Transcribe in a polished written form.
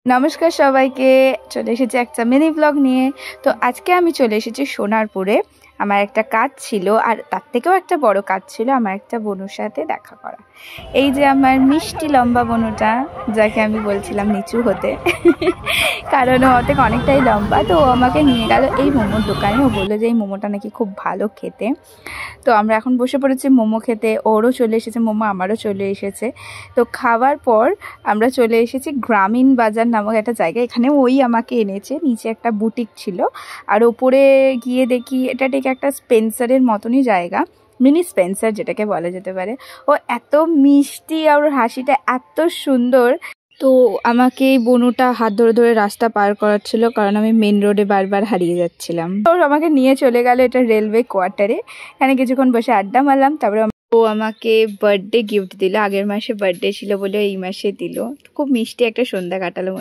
নমস্কার সবাইকে, চলে এসেছি একটা মিনি ব্লগ নিয়ে। তো আজকে আমি চলে এসেছি সোনারপুরে। আমার একটা কাজ ছিল, আর তার থেকেও একটা বড় কাজ ছিল, আমার একটা বোনের সাথে দেখা করা। এই যে আমার মিষ্টি লম্বা বোনটা, যাকে আমি বলছিলাম নিচু হতে কারণ ও থেকে অনেকটাই লম্বা। তো ও আমাকে নিয়ে গেল এই মোমোর দোকানে। ও বললো যে এই মোমোটা নাকি খুব ভালো খেতে। তো আমরা এখন বসে পড়েছি মোমো খেতে। ওরও চলে এসেছে মোমো, আমারও চলে এসেছে। তো খাওয়ার পর আমরা চলে এসেছি গ্রামীণ বাজার নামক একটা জায়গায়। এখানে ওই আমাকে এনেছে। নিচে একটা বুটিক ছিল, আর ওপরে গিয়ে দেখি এটা ঠিক একটা স্পেন্সারের মতনই জায়গা, মিনি স্পেন্সার যেটাকে বলা যেতে পারে। ও এত মিষ্টি আর ওর হাসিটা এত সুন্দর। তো আমাকে এই বনুটা হাত ধরে ধরে রাস্তা পার করাচ্ছিল, কারণ আমি মেন রোডে বারবার হারিয়ে যাচ্ছিলাম। তো আমাকে নিয়ে চলে গেল এটা রেলওয়ে কোয়ার্টারে। এখানে কিছুক্ষণ বসে আড্ডা মারলাম। তারপরে ও আমাকে বার্থডে গিফট দিল। আগের মাসে বার্থডে ছিল বলে এই মাসে দিল। খুব মিষ্টি একটা সন্ধ্যা কাটালাম।